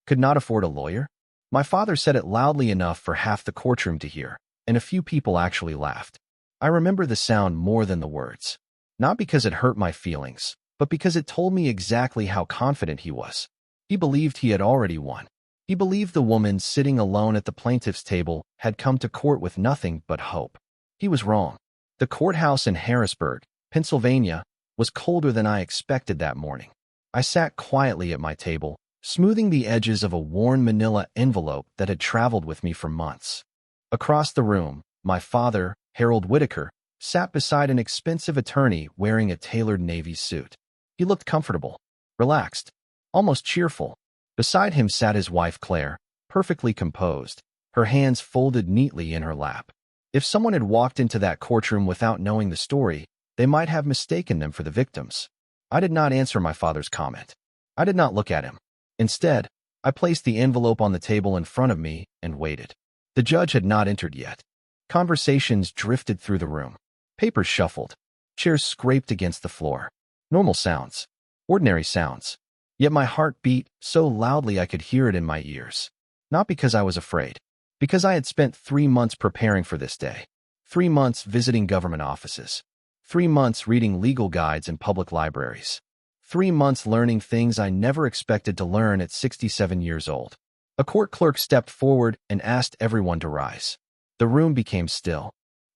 Could not afford a lawyer? My father said it loudly enough for half the courtroom to hear, and a few people actually laughed. I remember the sound more than the words. Not because it hurt my feelings, but because it told me exactly how confident he was. He believed he had already won. He believed the woman sitting alone at the plaintiff's table had come to court with nothing but hope. He was wrong. The courthouse in Harrisburg, Pennsylvania, was colder than I expected that morning. I sat quietly at my table, smoothing the edges of a worn manila envelope that had traveled with me for months. Across the room, my father, Harold Whitaker, sat beside an expensive attorney wearing a tailored navy suit. He looked comfortable, relaxed, almost cheerful. Beside him sat his wife Claire, perfectly composed, her hands folded neatly in her lap. If someone had walked into that courtroom without knowing the story, they might have mistaken them for the victims. I did not answer my father's comment. I did not look at him. Instead, I placed the envelope on the table in front of me and waited. The judge had not entered yet. Conversations drifted through the room. Papers shuffled. Chairs scraped against the floor. Normal sounds. Ordinary sounds. Yet my heart beat so loudly I could hear it in my ears. Not because I was afraid. Because I had spent 3 months preparing for this day. 3 months visiting government offices. 3 months reading legal guides in public libraries. 3 months learning things I never expected to learn at 67 years old. A court clerk stepped forward and asked everyone to rise. The room became still.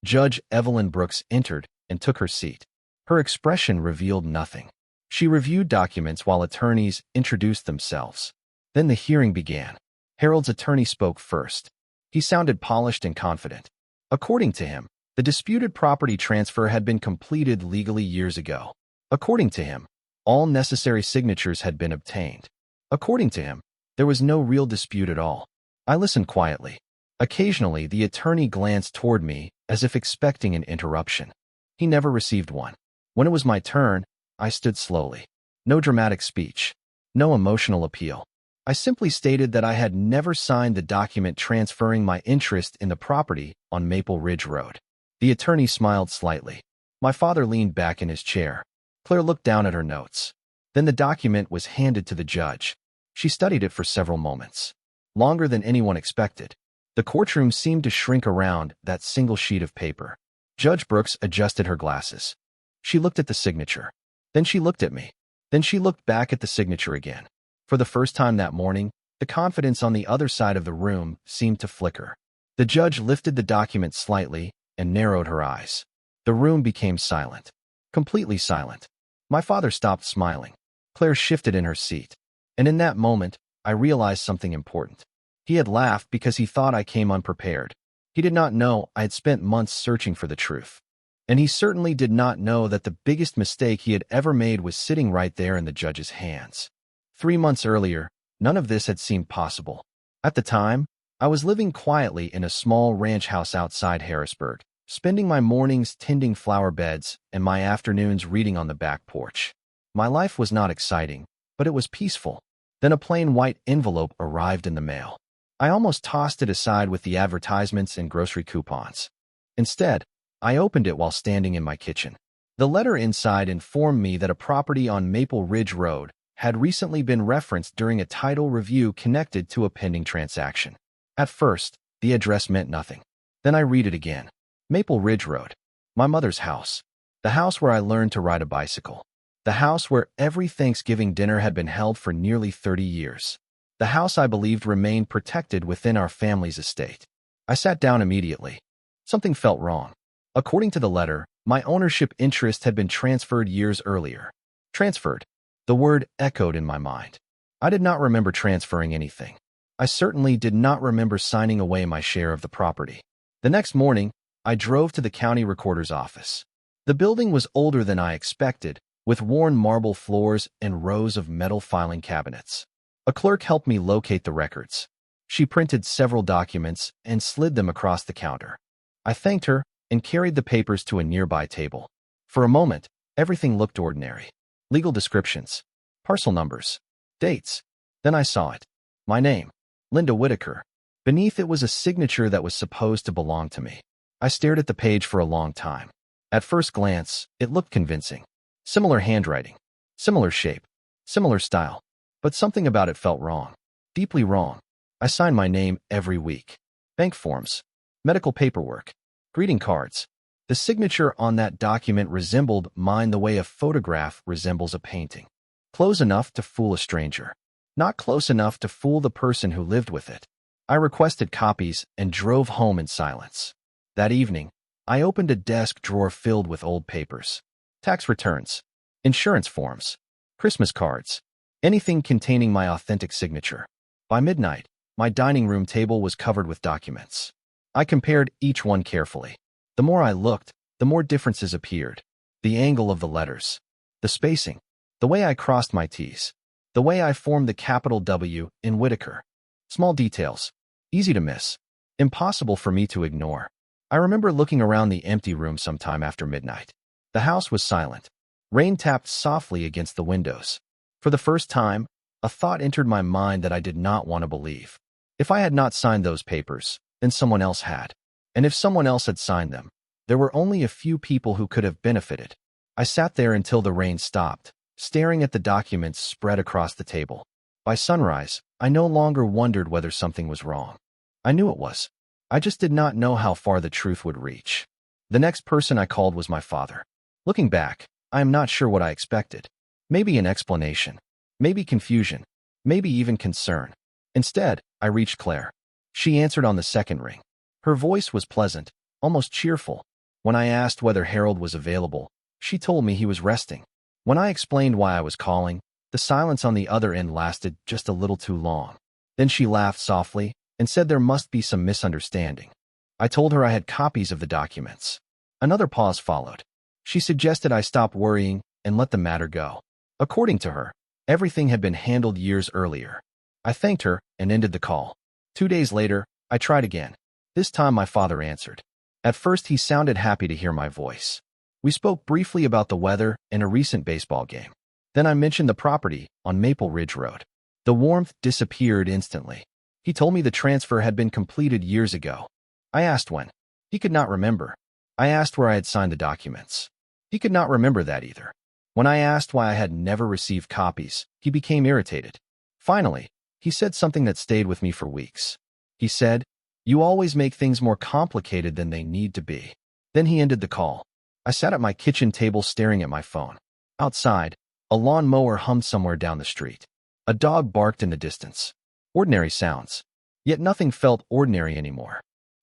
Judge Evelyn Brooks entered and took her seat. Her expression revealed nothing. She reviewed documents while attorneys introduced themselves. Then the hearing began. Harold's attorney spoke first. He sounded polished and confident. According to him, the disputed property transfer had been completed legally years ago. According to him, all necessary signatures had been obtained. According to him, there was no real dispute at all. I listened quietly. Occasionally, the attorney glanced toward me as if expecting an interruption. He never received one. When it was my turn, I stood slowly. No dramatic speech. No emotional appeal. I simply stated that I had never signed the document transferring my interest in the property on Maple Ridge Road. The attorney smiled slightly. My father leaned back in his chair. Claire looked down at her notes. Then the document was handed to the judge. She studied it for several moments. Longer than anyone expected. The courtroom seemed to shrink around that single sheet of paper. Judge Brooks adjusted her glasses. She looked at the signature. Then she looked at me. Then she looked back at the signature again. For the first time that morning, the confidence on the other side of the room seemed to flicker. The judge lifted the document slightly and narrowed her eyes. The room became silent. Completely silent. My father stopped smiling. Claire shifted in her seat. And in that moment, I realized something important. He had laughed because he thought I came unprepared. He did not know I had spent months searching for the truth. And he certainly did not know that the biggest mistake he had ever made was sitting right there in the judge's hands. 3 months earlier, none of this had seemed possible. At the time, I was living quietly in a small ranch house outside Harrisburg, spending my mornings tending flower beds and my afternoons reading on the back porch. My life was not exciting, but it was peaceful. Then a plain white envelope arrived in the mail. I almost tossed it aside with the advertisements and grocery coupons. Instead, I opened it while standing in my kitchen. The letter inside informed me that a property on Maple Ridge Road had recently been referenced during a title review connected to a pending transaction. At first, the address meant nothing. Then I read it again. Maple Ridge Road. My mother's house. The house where I learned to ride a bicycle. The house where every Thanksgiving dinner had been held for nearly 30 years. The house I believed remained protected within our family's estate. I sat down immediately. Something felt wrong. According to the letter, my ownership interest had been transferred years earlier. Transferred. The word echoed in my mind. I did not remember transferring anything. I certainly did not remember signing away my share of the property. The next morning, I drove to the county recorder's office. The building was older than I expected, with worn marble floors and rows of metal filing cabinets. A clerk helped me locate the records. She printed several documents and slid them across the counter. I thanked her and carried the papers to a nearby table. For a moment, everything looked ordinary. Legal descriptions, parcel numbers, dates. Then I saw it. My name, Linda Whitaker. Beneath it was a signature that was supposed to belong to me. I stared at the page for a long time. At first glance, it looked convincing. Similar handwriting, similar shape, similar style. But something about it felt wrong. Deeply wrong. I signed my name every week. Bank forms, medical paperwork, greeting cards. The signature on that document resembled mine the way a photograph resembles a painting. Close enough to fool a stranger, not close enough to fool the person who lived with it. I requested copies and drove home in silence. That evening, I opened a desk drawer filled with old papers, tax returns, insurance forms, Christmas cards, anything containing my authentic signature. By midnight, my dining room table was covered with documents. I compared each one carefully. The more I looked, the more differences appeared. The angle of the letters, the spacing, the way I crossed my T's, the way I formed the capital W in Whitaker. Small details, easy to miss, impossible for me to ignore. I remember looking around the empty room sometime after midnight. The house was silent. Rain tapped softly against the windows. For the first time, a thought entered my mind that I did not want to believe. If I had not signed those papers, then someone else had. And if someone else had signed them, there were only a few people who could have benefited. I sat there until the rain stopped, staring at the documents spread across the table. By sunrise, I no longer wondered whether something was wrong. I knew it was. I just did not know how far the truth would reach. The next person I called was my father. Looking back, I am not sure what I expected. Maybe an explanation. Maybe confusion. Maybe even concern. Instead, I reached Claire. She answered on the second ring. Her voice was pleasant, almost cheerful. When I asked whether Harold was available, she told me he was resting. When I explained why I was calling, the silence on the other end lasted just a little too long. Then she laughed softly and said there must be some misunderstanding. I told her I had copies of the documents. Another pause followed. She suggested I stop worrying and let the matter go. According to her, everything had been handled years earlier. I thanked her and ended the call. 2 days later, I tried again. This time my father answered. At first he sounded happy to hear my voice. We spoke briefly about the weather and a recent baseball game. Then I mentioned the property on Maple Ridge Road. The warmth disappeared instantly. He told me the transfer had been completed years ago. I asked when. He could not remember. I asked where I had signed the documents. He could not remember that either. When I asked why I had never received copies, he became irritated. Finally, he said something that stayed with me for weeks. He said, "You always make things more complicated than they need to be." Then he ended the call. I sat at my kitchen table staring at my phone. Outside, a lawn mower hummed somewhere down the street. A dog barked in the distance. Ordinary sounds. Yet nothing felt ordinary anymore.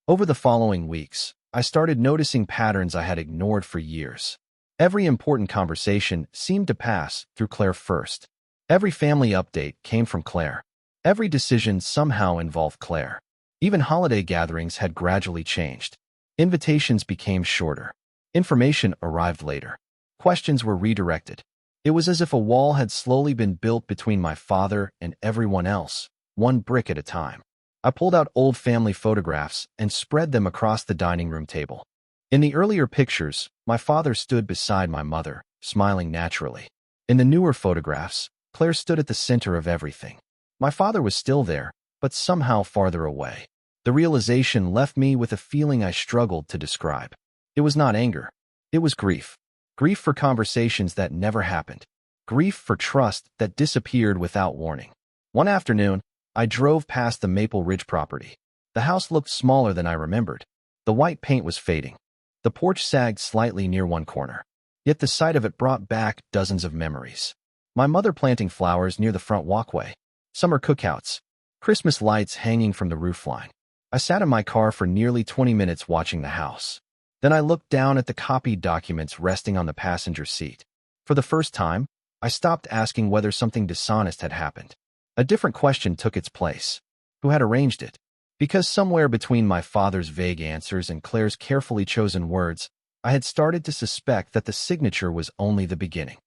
Over the following weeks, I started noticing patterns I had ignored for years. Every important conversation seemed to pass through Claire first. Every family update came from Claire. Every decision somehow involved Claire. Even holiday gatherings had gradually changed. Invitations became shorter. Information arrived later. Questions were redirected. It was as if a wall had slowly been built between my father and everyone else, one brick at a time. I pulled out old family photographs and spread them across the dining room table. In the earlier pictures, my father stood beside my mother, smiling naturally. In the newer photographs, Claire stood at the center of everything. My father was still there, but somehow farther away. The realization left me with a feeling I struggled to describe. It was not anger. It was grief. Grief for conversations that never happened. Grief for trust that disappeared without warning. One afternoon, I drove past the Maple Ridge property. The house looked smaller than I remembered. The white paint was fading. The porch sagged slightly near one corner. Yet the sight of it brought back dozens of memories. My mother planting flowers near the front walkway. Summer cookouts. Christmas lights hanging from the roofline. I sat in my car for nearly 20 minutes watching the house. Then I looked down at the copied documents resting on the passenger seat. For the first time, I stopped asking whether something dishonest had happened. A different question took its place. Who had arranged it? Because somewhere between my father's vague answers and Claire's carefully chosen words, I had started to suspect that the signature was only the beginning.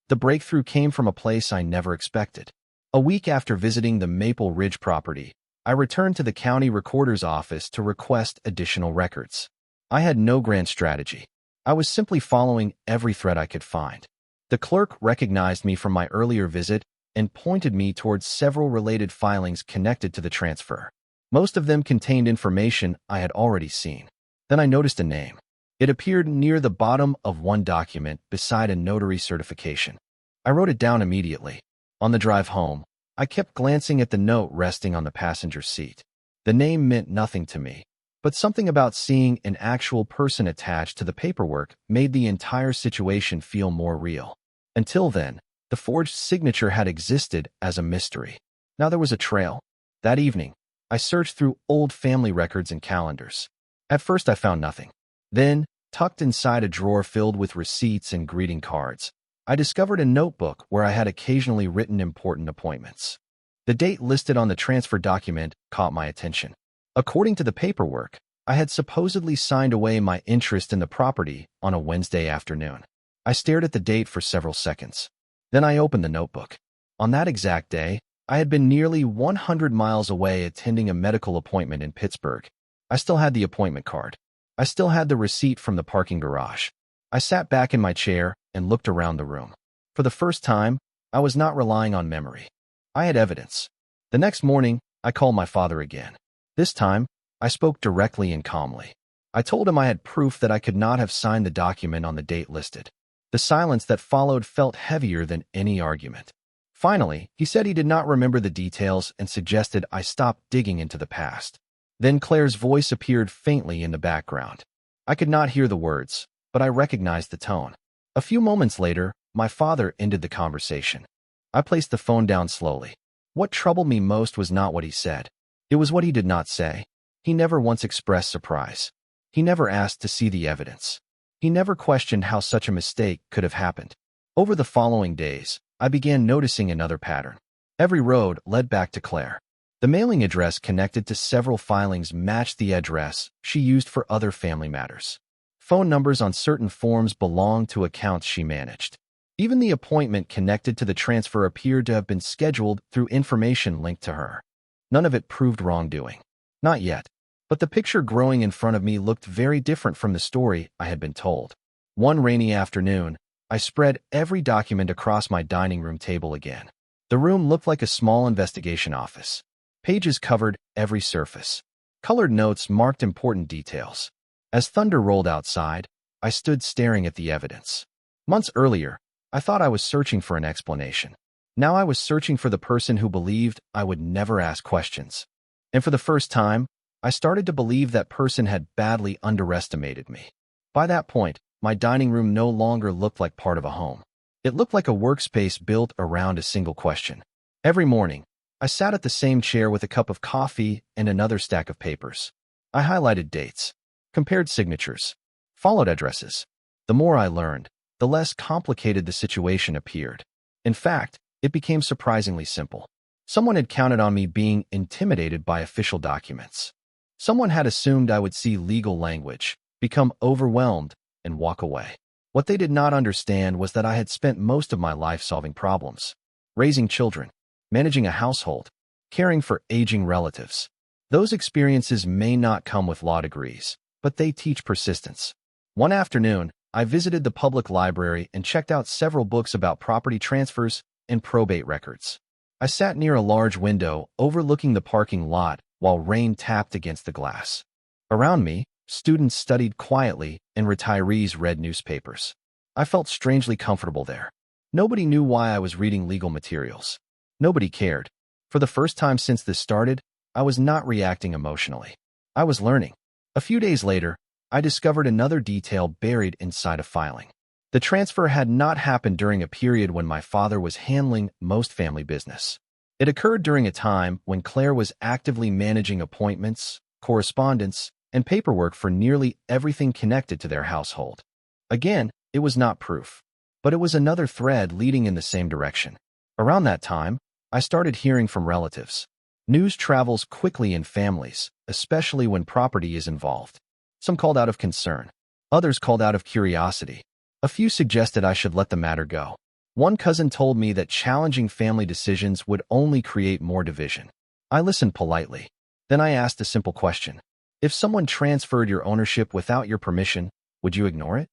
The breakthrough came from a place I never expected. A week after visiting the Maple Ridge property, I returned to the county recorder's office to request additional records. I had no grand strategy. I was simply following every thread I could find. The clerk recognized me from my earlier visit and pointed me towards several related filings connected to the transfer. Most of them contained information I had already seen. Then I noticed a name. It appeared near the bottom of one document beside a notary certification. I wrote it down immediately. On the drive home, I kept glancing at the note resting on the passenger seat. The name meant nothing to me, but something about seeing an actual person attached to the paperwork made the entire situation feel more real. Until then, the forged signature had existed as a mystery. Now there was a trail. That evening, I searched through old family records and calendars. At first I found nothing. Then, tucked inside a drawer filled with receipts and greeting cards, I discovered a notebook where I had occasionally written important appointments. The date listed on the transfer document caught my attention. According to the paperwork, I had supposedly signed away my interest in the property on a Wednesday afternoon. I stared at the date for several seconds. Then I opened the notebook. On that exact day, I had been nearly 100 miles away attending a medical appointment in Pittsburgh. I still had the appointment card. I still had the receipt from the parking garage. I sat back in my chair and looked around the room. For the first time, I was not relying on memory. I had evidence. The next morning, I called my father again. This time, I spoke directly and calmly. I told him I had proof that I could not have signed the document on the date listed. The silence that followed felt heavier than any argument. Finally, he said he did not remember the details and suggested I stop digging into the past. Then Claire's voice appeared faintly in the background. I could not hear the words, but I recognized the tone. A few moments later, my father ended the conversation. I placed the phone down slowly. What troubled me most was not what he said. It was what he did not say. He never once expressed surprise. He never asked to see the evidence. He never questioned how such a mistake could have happened. Over the following days, I began noticing another pattern. Every road led back to Claire. The mailing address connected to several filings matched the address she used for other family matters. Phone numbers on certain forms belonged to accounts she managed. Even the appointment connected to the transfer appeared to have been scheduled through information linked to her. None of it proved wrongdoing. Not yet. But the picture growing in front of me looked very different from the story I had been told. One rainy afternoon, I spread every document across my dining room table again. The room looked like a small investigation office. Pages covered every surface. Colored notes marked important details. As thunder rolled outside, I stood staring at the evidence. Months earlier, I thought I was searching for an explanation. Now I was searching for the person who believed I would never ask questions. And for the first time, I started to believe that person had badly underestimated me. By that point, my dining room no longer looked like part of a home. It looked like a workspace built around a single question. Every morning, I sat at the same chair with a cup of coffee and another stack of papers. I highlighted dates, compared signatures, followed addresses. The more I learned, the less complicated the situation appeared. In fact, it became surprisingly simple. Someone had counted on me being intimidated by official documents. Someone had assumed I would see legal language, become overwhelmed, and walk away. What they did not understand was that I had spent most of my life solving problems, raising children, managing a household, caring for aging relatives. Those experiences may not come with law degrees, but they teach persistence. One afternoon, I visited the public library and checked out several books about property transfers and probate records. I sat near a large window overlooking the parking lot while rain tapped against the glass. Around me, students studied quietly and retirees read newspapers. I felt strangely comfortable there. Nobody knew why I was reading legal materials. Nobody cared. For the first time since this started, I was not reacting emotionally. I was learning. A few days later, I discovered another detail buried inside a filing. The transfer had not happened during a period when my father was handling most family business. It occurred during a time when Claire was actively managing appointments, correspondence, and paperwork for nearly everything connected to their household. Again, it was not proof, but it was another thread leading in the same direction. Around that time, I started hearing from relatives. News travels quickly in families, especially when property is involved. Some called out of concern. Others called out of curiosity. A few suggested I should let the matter go. One cousin told me that challenging family decisions would only create more division. I listened politely. Then I asked a simple question. If someone transferred your ownership without your permission, would you ignore it?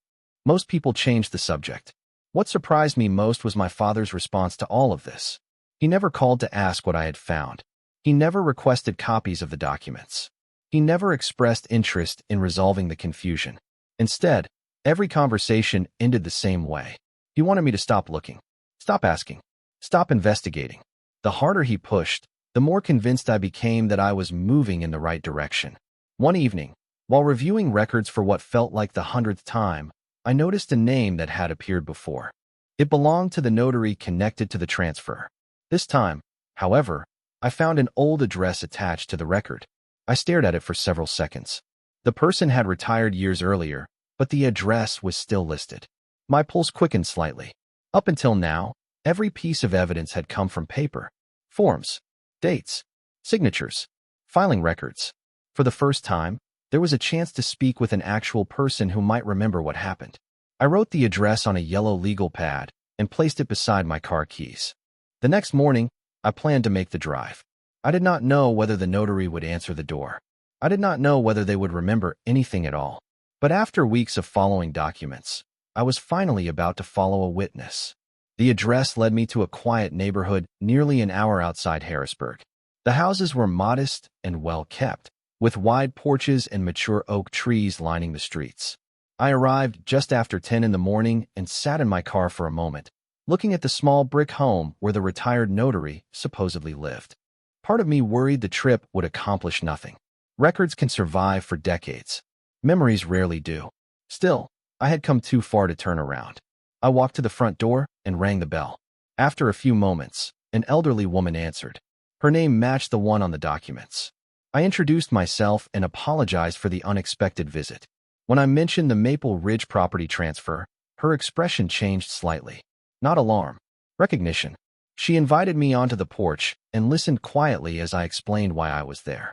Most people changed the subject. What surprised me most was my father's response to all of this. He never called to ask what I had found. He never requested copies of the documents. He never expressed interest in resolving the confusion. Instead, every conversation ended the same way. He wanted me to stop looking, stop asking, stop investigating. The harder he pushed, the more convinced I became that I was moving in the right direction. One evening, while reviewing records for what felt like the 100th time, I noticed a name that had appeared before. It belonged to the notary connected to the transfer. This time, however, I found an old address attached to the record. I stared at it for several seconds. The person had retired years earlier, but the address was still listed. My pulse quickened slightly. Up until now, every piece of evidence had come from paper, forms, dates, signatures, filing records. For the first time, there was a chance to speak with an actual person who might remember what happened. I wrote the address on a yellow legal pad and placed it beside my car keys. The next morning, I planned to make the drive. I did not know whether the notary would answer the door. I did not know whether they would remember anything at all. But after weeks of following documents, I was finally about to follow a witness. The address led me to a quiet neighborhood nearly an hour outside Harrisburg. The houses were modest and well kept, with wide porches and mature oak trees lining the streets. I arrived just after 10 in the morning and sat in my car for a moment, looking at the small brick home where the retired notary supposedly lived. Part of me worried the trip would accomplish nothing. Records can survive for decades. Memories rarely do. Still, I had come too far to turn around. I walked to the front door and rang the bell. After a few moments, an elderly woman answered. Her name matched the one on the documents. I introduced myself and apologized for the unexpected visit. When I mentioned the Maple Ridge property transfer, her expression changed slightly. Not alarm, recognition. She invited me onto the porch and listened quietly as I explained why I was there.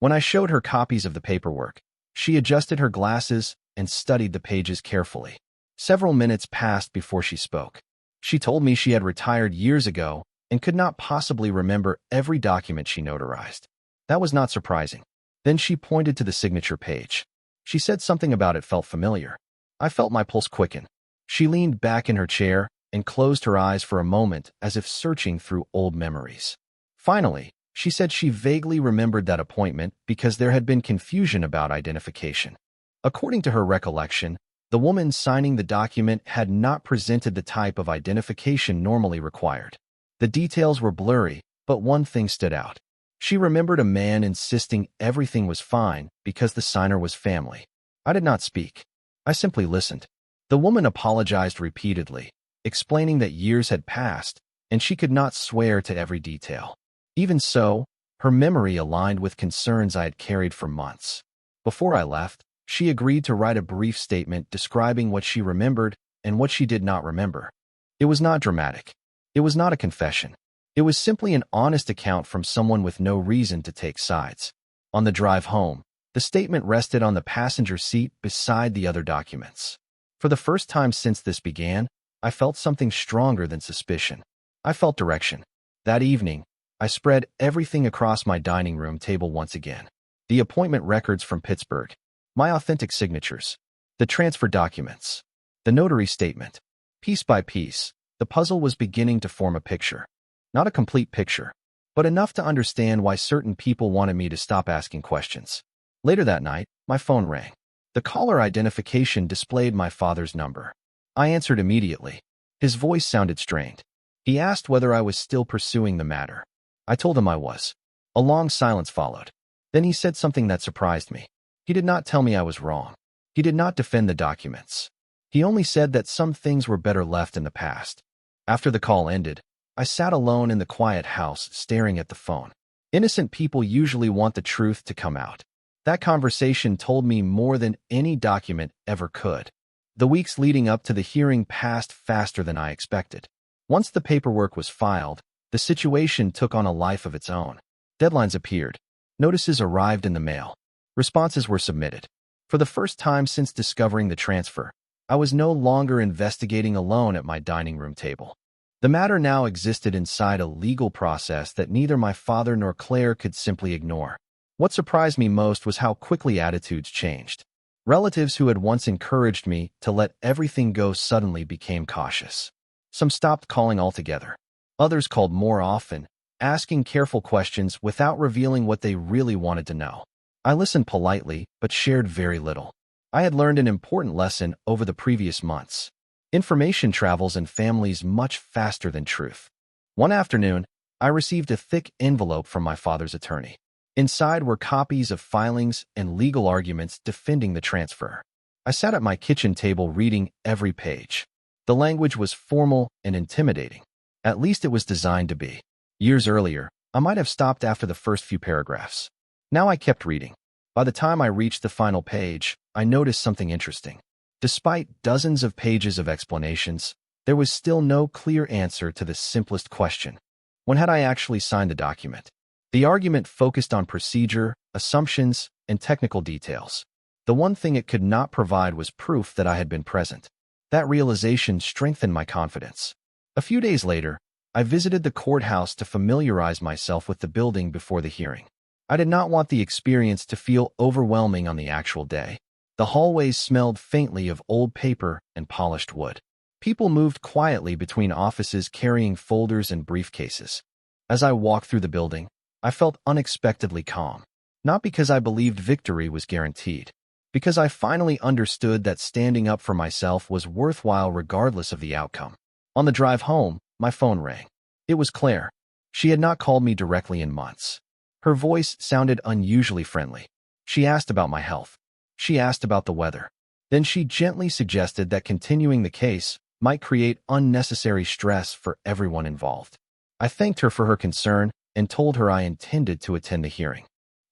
When I showed her copies of the paperwork, she adjusted her glasses and studied the pages carefully. Several minutes passed before she spoke. She told me she had retired years ago and could not possibly remember every document she notarized. That was not surprising. Then she pointed to the signature page. She said something about it felt familiar. I felt my pulse quicken. She leaned back in her chair and closed her eyes for a moment as if searching through old memories. Finally, she said she vaguely remembered that appointment because there had been confusion about identification. According to her recollection, the woman signing the document had not presented the type of identification normally required. The details were blurry, but one thing stood out. She remembered a man insisting everything was fine because the signer was family. I did not speak. I simply listened. The woman apologized repeatedly, explaining that years had passed and she could not swear to every detail. Even so, her memory aligned with concerns I had carried for months. Before I left, she agreed to write a brief statement describing what she remembered and what she did not remember. It was not dramatic. It was not a confession. It was simply an honest account from someone with no reason to take sides. On the drive home, the statement rested on the passenger seat beside the other documents. For the first time since this began, I felt something stronger than suspicion. I felt direction. That evening, I spread everything across my dining room table once again. The appointment records from Pittsburgh, my authentic signatures, the transfer documents, the notary statement. Piece by piece, the puzzle was beginning to form a picture. Not a complete picture, but enough to understand why certain people wanted me to stop asking questions. Later that night, my phone rang. The caller identification displayed my father's number. I answered immediately. His voice sounded strained. He asked whether I was still pursuing the matter. I told him I was. A long silence followed. Then he said something that surprised me. He did not tell me I was wrong. He did not defend the documents. He only said that some things were better left in the past. After the call ended, I sat alone in the quiet house staring at the phone. Innocent people usually want the truth to come out. That conversation told me more than any document ever could. The weeks leading up to the hearing passed faster than I expected. Once the paperwork was filed, the situation took on a life of its own. Deadlines appeared. Notices arrived in the mail. Responses were submitted. For the first time since discovering the transfer, I was no longer investigating alone at my dining room table. The matter now existed inside a legal process that neither my father nor Claire could simply ignore. What surprised me most was how quickly attitudes changed. Relatives who had once encouraged me to let everything go suddenly became cautious. Some stopped calling altogether. Others called more often, asking careful questions without revealing what they really wanted to know. I listened politely, but shared very little. I had learned an important lesson over the previous months. Information travels in families much faster than truth. One afternoon, I received a thick envelope from my father's attorney. Inside were copies of filings and legal arguments defending the transfer. I sat at my kitchen table reading every page. The language was formal and intimidating. At least it was designed to be. Years earlier, I might have stopped after the first few paragraphs. Now I kept reading. By the time I reached the final page, I noticed something interesting. Despite dozens of pages of explanations, there was still no clear answer to the simplest question. When had I actually signed the document? The argument focused on procedure, assumptions, and technical details. The one thing it could not provide was proof that I had been present. That realization strengthened my confidence. A few days later, I visited the courthouse to familiarize myself with the building before the hearing. I did not want the experience to feel overwhelming on the actual day. The hallways smelled faintly of old paper and polished wood. People moved quietly between offices carrying folders and briefcases. As I walked through the building, I felt unexpectedly calm. Not because I believed victory was guaranteed, because I finally understood that standing up for myself was worthwhile regardless of the outcome. On the drive home, my phone rang. It was Claire. She had not called me directly in months. Her voice sounded unusually friendly. She asked about my health. She asked about the weather. Then she gently suggested that continuing the case might create unnecessary stress for everyone involved. I thanked her for her concern and told her I intended to attend the hearing.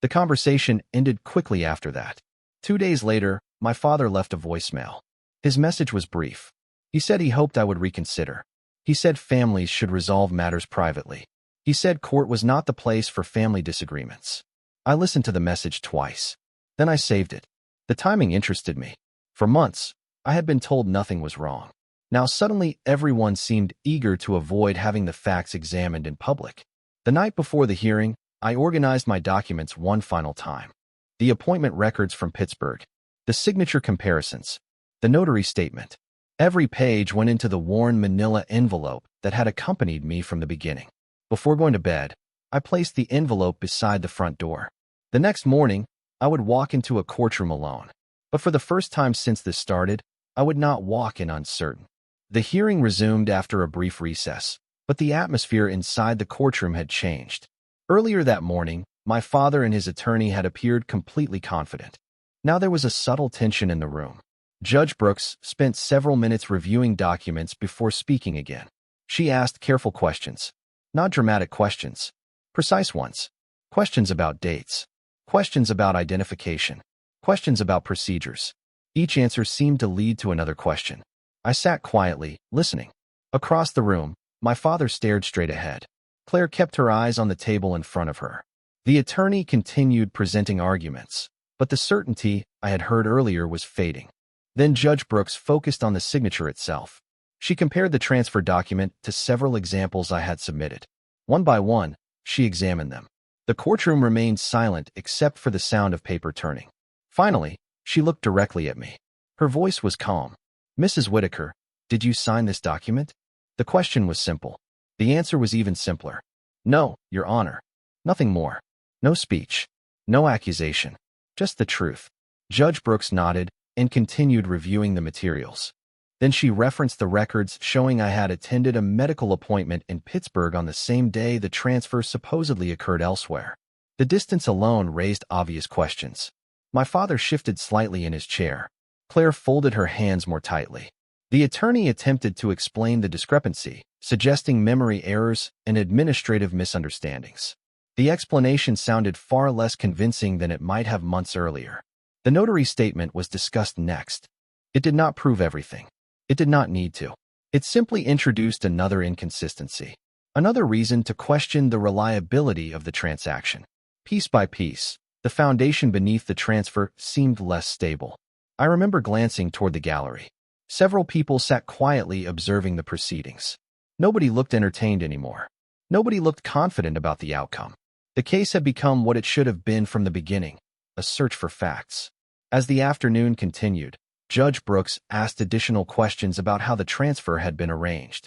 The conversation ended quickly after that. 2 days later, my father left a voicemail. His message was brief. He said he hoped I would reconsider. He said families should resolve matters privately. He said court was not the place for family disagreements. I listened to the message twice. Then I saved it. The timing interested me. For months, I had been told nothing was wrong. Now suddenly everyone seemed eager to avoid having the facts examined in public. The night before the hearing, I organized my documents one final time. The appointment records from Pittsburgh, the signature comparisons, the notary statement. Every page went into the worn manila envelope that had accompanied me from the beginning. Before going to bed, I placed the envelope beside the front door. The next morning, I would walk into a courtroom alone. But for the first time since this started, I would not walk in uncertain. The hearing resumed after a brief recess, but the atmosphere inside the courtroom had changed. Earlier that morning, my father and his attorney had appeared completely confident. Now there was a subtle tension in the room. Judge Brooks spent several minutes reviewing documents before speaking again. She asked careful questions. Not dramatic questions. Precise ones. Questions about dates. Questions about identification. Questions about procedures. Each answer seemed to lead to another question. I sat quietly, listening. Across the room, my father stared straight ahead. Claire kept her eyes on the table in front of her. The attorney continued presenting arguments, but the certainty I had heard earlier was fading. Then Judge Brooks focused on the signature itself. She compared the transfer document to several examples I had submitted. One by one, she examined them. The courtroom remained silent except for the sound of paper turning. Finally, she looked directly at me. Her voice was calm. "Mrs. Whitaker, did you sign this document?" The question was simple. The answer was even simpler. "No, Your Honor." Nothing more. No speech. No accusation. Just the truth. Judge Brooks nodded and continued reviewing the materials. Then she referenced the records showing I had attended a medical appointment in Pittsburgh on the same day the transfer supposedly occurred elsewhere. The distance alone raised obvious questions. My father shifted slightly in his chair. Claire folded her hands more tightly. The attorney attempted to explain the discrepancy, suggesting memory errors and administrative misunderstandings. The explanation sounded far less convincing than it might have months earlier. The notary statement was discussed next. It did not prove everything. It did not need to. It simply introduced another inconsistency, another reason to question the reliability of the transaction. Piece by piece, the foundation beneath the transfer seemed less stable. I remember glancing toward the gallery. Several people sat quietly observing the proceedings. Nobody looked entertained anymore. Nobody looked confident about the outcome. The case had become what it should have been from the beginning, a search for facts. As the afternoon continued, Judge Brooks asked additional questions about how the transfer had been arranged.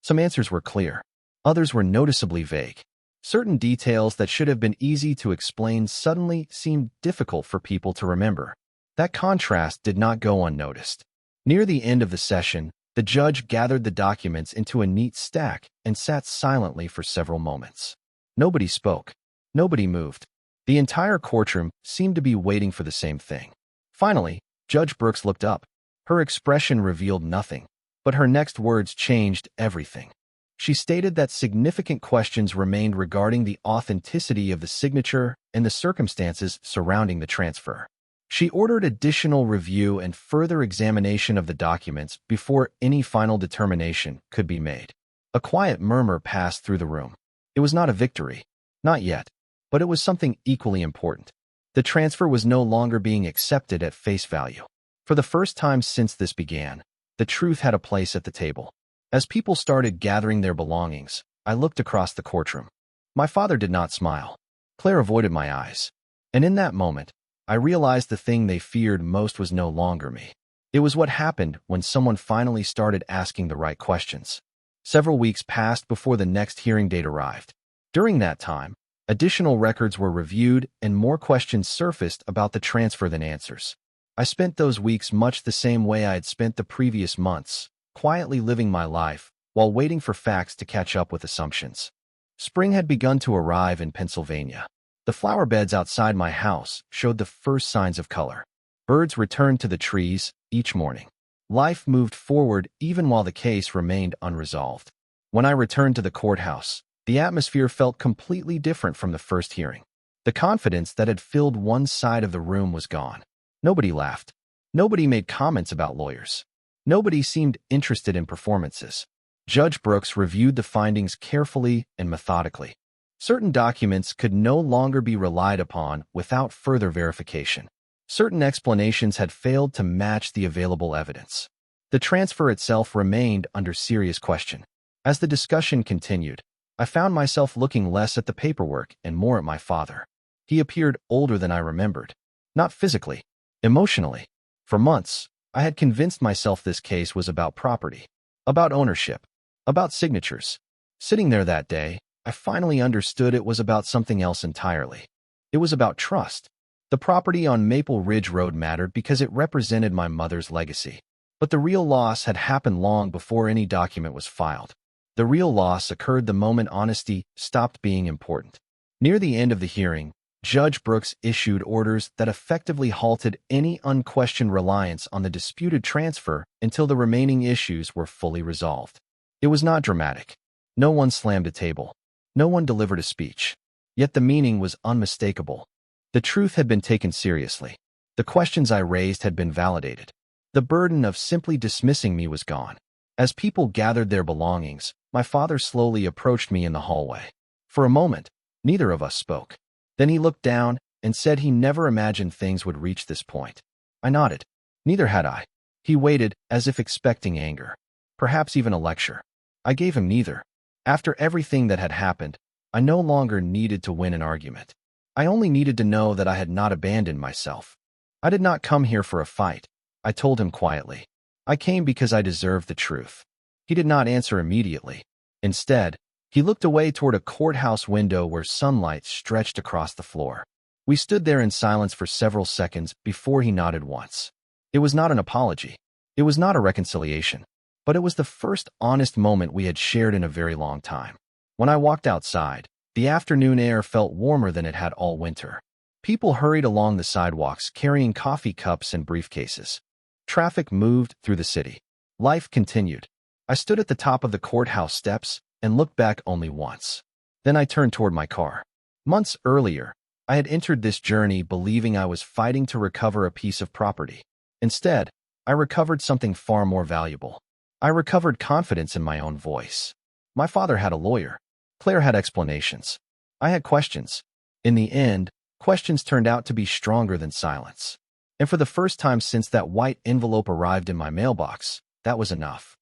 Some answers were clear. Others were noticeably vague. Certain details that should have been easy to explain suddenly seemed difficult for people to remember. That contrast did not go unnoticed. Near the end of the session, The judge gathered the documents into a neat stack and sat silently for several moments. Nobody spoke. Nobody moved. The entire courtroom seemed to be waiting for the same thing. Finally, Judge Brooks looked up. Her expression revealed nothing, but her next words changed everything. She stated that significant questions remained regarding the authenticity of the signature and the circumstances surrounding the transfer. She ordered additional review and further examination of the documents before any final determination could be made. A quiet murmur passed through the room. It was not a victory. Not yet. But it was something equally important. The transfer was no longer being accepted at face value. For the first time since this began, the truth had a place at the table. As people started gathering their belongings, I looked across the courtroom. My father did not smile. Claire avoided my eyes. And in that moment, I realized the thing they feared most was no longer me. It was what happened when someone finally started asking the right questions. Several weeks passed before the next hearing date arrived. During that time, additional records were reviewed and more questions surfaced about the transfer than answers. I spent those weeks much the same way I had spent the previous months, quietly living my life while waiting for facts to catch up with assumptions. Spring had begun to arrive in Pennsylvania. The flower beds outside my house showed the first signs of color. Birds returned to the trees each morning. Life moved forward even while the case remained unresolved. When I returned to the courthouse, the atmosphere felt completely different from the first hearing. The confidence that had filled one side of the room was gone. Nobody laughed. Nobody made comments about lawyers. Nobody seemed interested in performances. Judge Brooks reviewed the findings carefully and methodically. Certain documents could no longer be relied upon without further verification. Certain explanations had failed to match the available evidence. The transfer itself remained under serious question. As the discussion continued, I found myself looking less at the paperwork and more at my father. He appeared older than I remembered. Not physically, emotionally. For months, I had convinced myself this case was about property, about ownership, about signatures. Sitting there that day, I finally understood it was about something else entirely. It was about trust. The property on Maple Ridge Road mattered because it represented my mother's legacy. But the real loss had happened long before any document was filed. The real loss occurred the moment honesty stopped being important. Near the end of the hearing, Judge Brooks issued orders that effectively halted any unquestioned reliance on the disputed transfer until the remaining issues were fully resolved. It was not dramatic. No one slammed a table. No one delivered a speech. Yet the meaning was unmistakable. The truth had been taken seriously. The questions I raised had been validated. The burden of simply dismissing me was gone. As people gathered their belongings, my father slowly approached me in the hallway. For a moment, neither of us spoke. Then he looked down and said he never imagined things would reach this point. I nodded. Neither had I. He waited, as if expecting anger. Perhaps even a lecture. I gave him neither. After everything that had happened, I no longer needed to win an argument. I only needed to know that I had not abandoned myself. I did not come here for a fight, I told him quietly. I came because I deserved the truth. He did not answer immediately. Instead, he looked away toward a courthouse window where sunlight stretched across the floor. We stood there in silence for several seconds before he nodded once. It was not an apology. It was not a reconciliation. But it was the first honest moment we had shared in a very long time. When I walked outside, the afternoon air felt warmer than it had all winter. People hurried along the sidewalks carrying coffee cups and briefcases. Traffic moved through the city. Life continued. I stood at the top of the courthouse steps and looked back only once. Then I turned toward my car. Months earlier, I had entered this journey believing I was fighting to recover a piece of property. Instead, I recovered something far more valuable. I recovered confidence in my own voice. My father had a lawyer. Claire had explanations. I had questions. In the end, questions turned out to be stronger than silence. And for the first time since that white envelope arrived in my mailbox, that was enough.